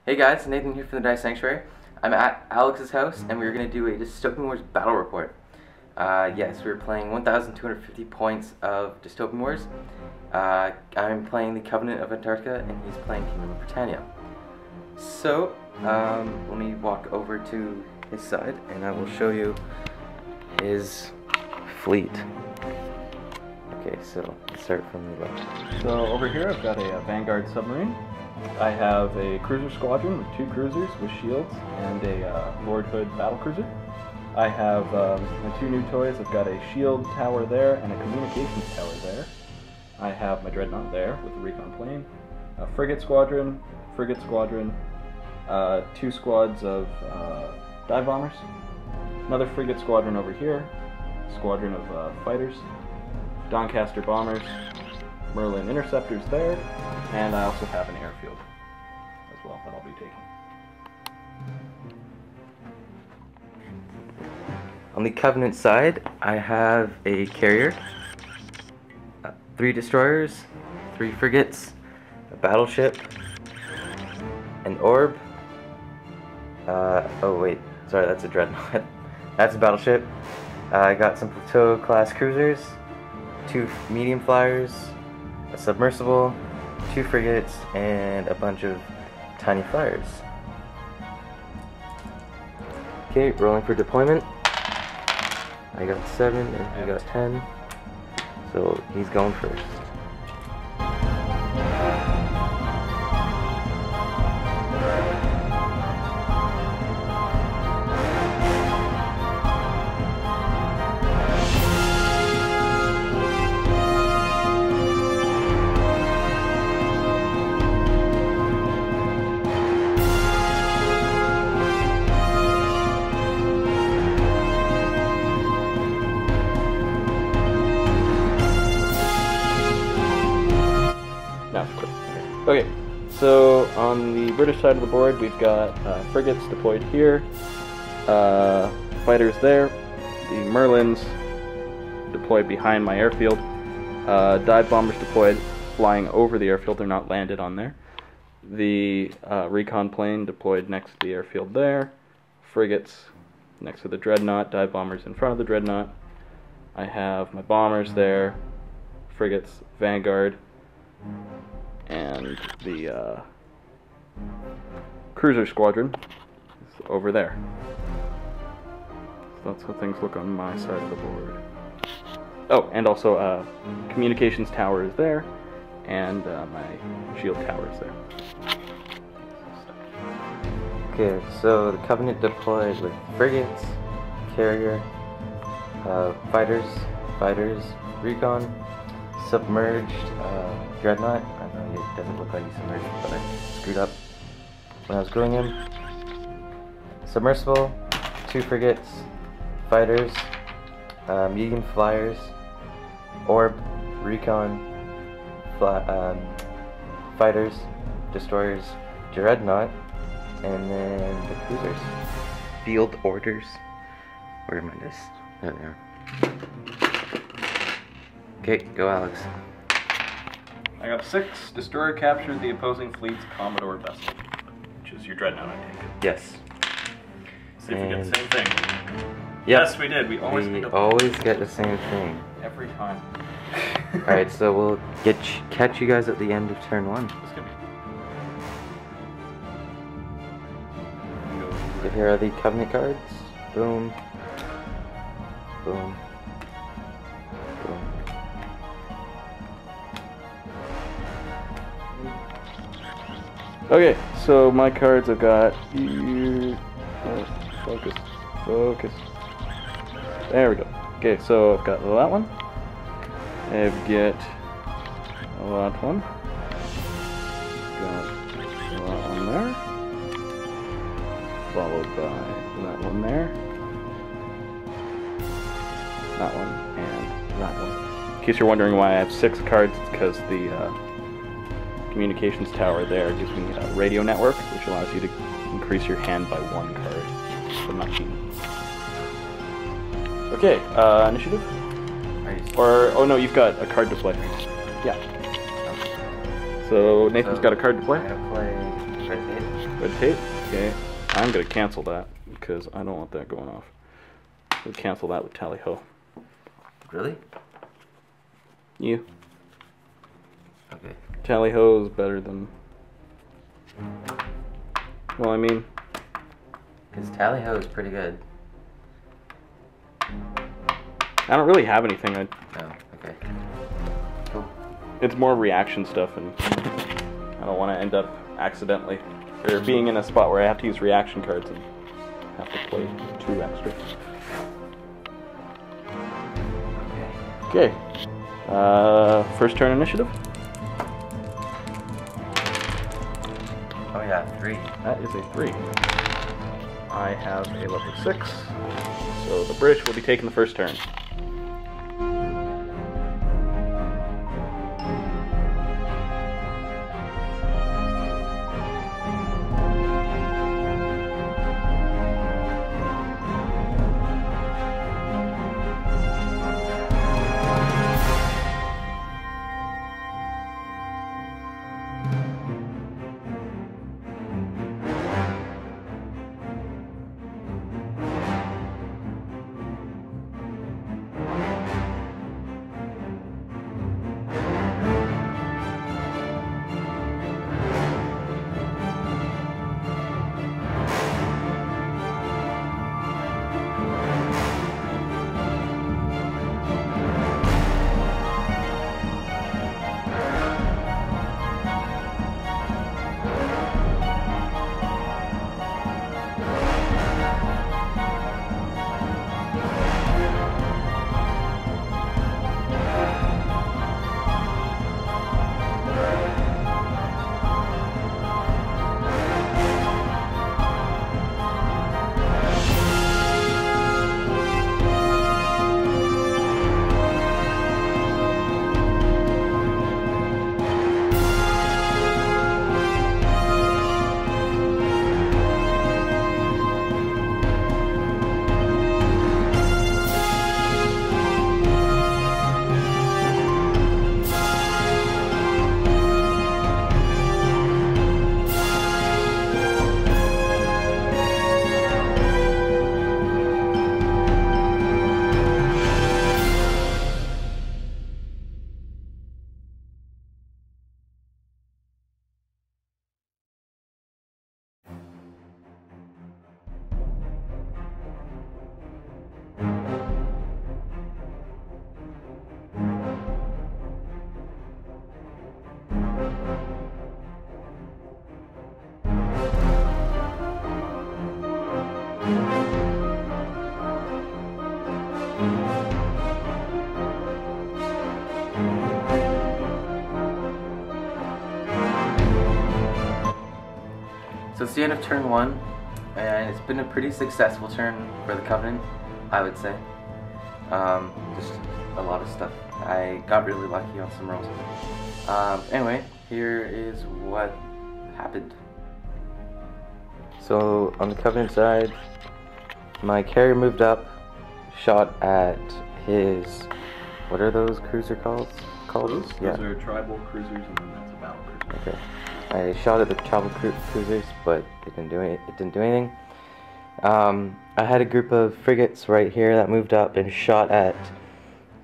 Hey guys, Nathan here from the Dice Sanctuary. I'm at Alex's house and we're going to do a Dystopian Wars Battle Report. Yes, we're playing 1,250 points of Dystopian Wars. I'm playing the Covenant of Antarctica and he's playing Kingdom of Britannia. So, let me walk over to his side and I will show you his fleet. Okay, so let's start from the left. So over here I've got a Vanguard submarine. I have a cruiser squadron with 2 cruisers with shields and a Lord Hood battlecruiser. I have my 2 new toys. I've got a shield tower there and a communications tower there. I have my dreadnought there with the recon plane. A frigate squadron, 2 squads of dive bombers, another frigate squadron over here, squadron of fighters, Doncaster bombers, Merlin interceptors there, and I also have an airfield as well that I'll be taking. On the Covenant side, I have a carrier, 3 destroyers, 3 frigates, a battleship, an orb. Oh wait, sorry, that's a dreadnought. That's a battleship. I got some plateau class cruisers, 2 medium flyers, a submersible, 2 frigates, and a bunch of tiny flyers. Okay, rolling for deployment. I got 7 and he got 10, so he's going first. Okay, so on the British side of the board, we've got frigates deployed here, fighters there, the Merlins deployed behind my airfield, dive bombers deployed flying over the airfield, they're not landed on there, the recon plane deployed next to the airfield there, frigates next to the dreadnought, dive bombers in front of the dreadnought. I have my bombers there, frigates, Vanguard, and the cruiser squadron is over there. So that's how things look on my side of the board. Oh, and also communications tower is there, and my shield tower is there. Okay, so the Covenant deployed with frigates, carrier, fighters, recon, submerged dreadnought. I know it doesn't look like he's submerged, but I screwed up when I was gluing him. Submersible, 2 frigates, fighters, medium flyers, orb, recon, fighters, destroyers, dreadnought, and then the cruisers. Field orders. Where am I? This? There they are. Okay, go Alex. I got 6. Destroyer captured the opposing fleet's Commodore vessel, which is your dreadnought, I take it. Yes. See if we get the same thing. Yep. Yes, we did. We always get the same thing. Every time. Alright, so we'll catch you guys at the end of turn 1. It's gonna be... So here are the Covenant cards. Boom. Boom. Boom. Okay, so my cards have got... Focus. There we go. Okay, so I've got that one. I get that one. Got that one there. Followed by that one there. That one, and that one. In case you're wondering why I have 6 cards, it's because the communications tower there gives me a radio network, which allows you to increase your hand by 1 card. So I'm not cheating. Okay, initiative? Or, oh no, you've got a card to play. Yeah. So Nathan's got a card to play. I'm gonna play Red Red tape? Okay. I'm gonna cancel that because I don't want that going off. We'll cancel that with tally ho. Really? You. Okay. Tally ho is better than. Well, I mean. Because tally ho is pretty good. I don't really have anything. Oh, okay. Cool. It's more reaction stuff, and I don't want to end up accidentally or being in a spot where I have to use reaction cards and have to play 2 extra. Okay. First turn initiative. Oh yeah, 3. That is a 3. I have a level 6, so the British will be taking the first turn. So it's the end of turn 1, and it's been a pretty successful turn for the Covenant, I would say. Just a lot of stuff. I got really lucky on some rolls. Anyway, here is what happened. So on the Covenant side, my carrier moved up, shot at his, what are those cruiser called? Those Yeah. are tribal cruisers, and then that's a battle cruiser. Okay. I shot at the tribal cruisers, but it didn't do anything. I had a group of frigates right here that moved up and shot at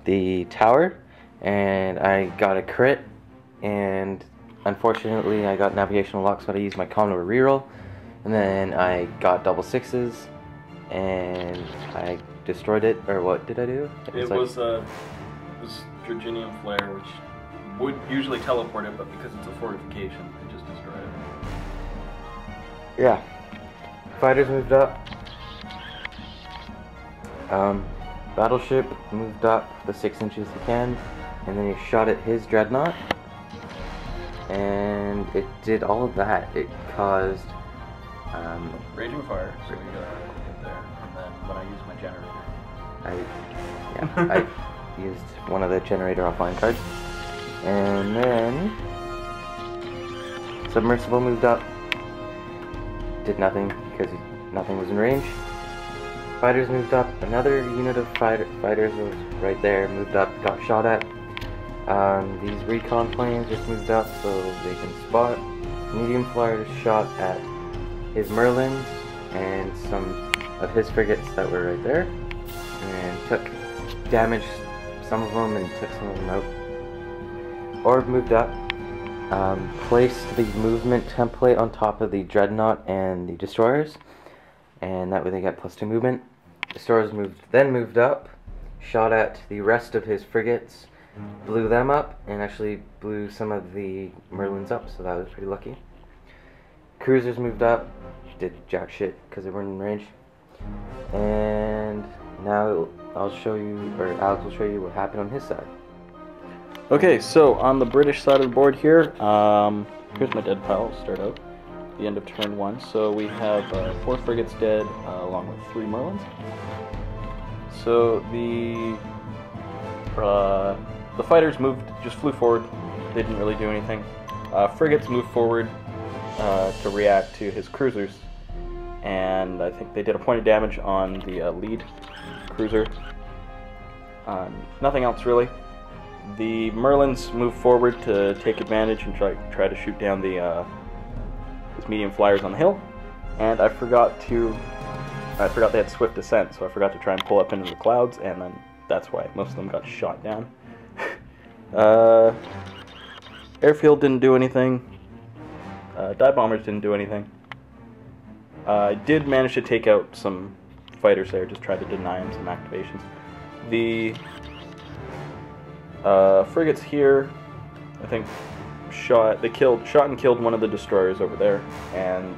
the tower, and I got a crit, and unfortunately I got navigational lock, so I used my Commodore reroll, and then I got double 6s, and I destroyed it. Or what did I do? It was Virginian Flare, which would usually teleport it, but because it's a fortification, it just destroyed it. Yeah. Fighters moved up. Battleship moved up the 6 inches he can, and then he shot at his dreadnought, and it did all of that. It caused Raging fire, so you gotta get there, and then when I use my generator, I used one of the generator offline cards, and then submersible moved up, did nothing because nothing was in range. Fighters moved up, another unit of fighters was right there, moved up, got shot at. These recon planes just moved up so they can spot. Medium flyers shot at his Merlins and some of his frigates that were right there, and damaged some of them and took some of them out. Orb moved up, placed the movement template on top of the Dreadnought and the destroyers, and that way they got +2 movement. Destroyers moved up, shot at the rest of his frigates, blew them up, and actually blew some of the Merlins up, so that was pretty lucky. Cruisers moved up, did jack shit because they weren't in range. And now I'll show you, or Alex will show you what happened on his side. Okay, so on the British side of the board here, here's my dead pile. I'll start out the end of turn 1. So we have 4 frigates dead, along with 3 Merlins. So the fighters just flew forward. They didn't really do anything. Frigates moved forward to react to his cruisers, and I think they did a point of damage on the lead cruiser. Nothing else really. The Merlins moved forward to take advantage and try to shoot down his medium flyers on the hill, and I forgot they had swift descent, so I forgot to try and pull up into the clouds, and then that's why most of them got shot down. Airfield didn't do anything. Dive bombers didn't do anything. I did manage to take out some fighters there, just tried to deny them some activations. The frigates here, I think, shot and killed one of the destroyers over there, and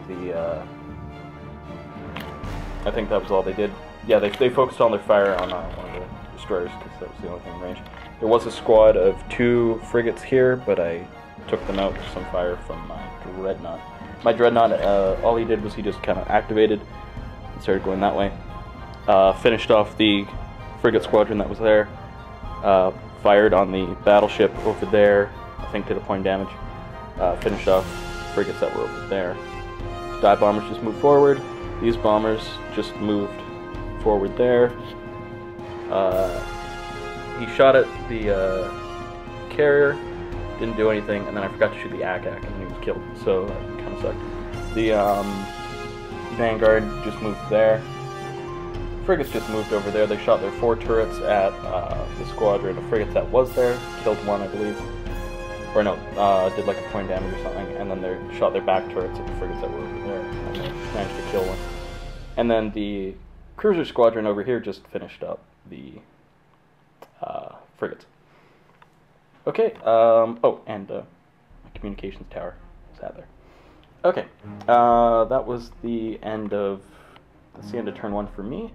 I think that was all they did. Yeah, they focused all their fire on one of the destroyers because that was the only thing in range. There was a squad of 2 frigates here, but I took them out with some fire from my Dreadnought. My Dreadnought, all he did was he just kind of activated and started going that way. Finished off the frigate squadron that was there. Fired on the battleship over there. I think did a point of damage. Finished off frigates that were over there. Dive bombers just moved forward. These bombers just moved forward there. He shot at the carrier, didn't do anything, and then I forgot to shoot the Ack-Ack, and he was killed, so that kind of sucked. The Vanguard just moved there. Frigates just moved over there. They shot their 4 turrets at the squadron of frigates that was there, killed one, I believe. Or no, did like a point damage or something, and then they shot their back turrets at the frigates that were over there, and they managed to kill one. And then the cruiser squadron over here just finished up the frigates. Okay, oh, and my communications tower is out there. Okay, that was the end of turn 1 for me.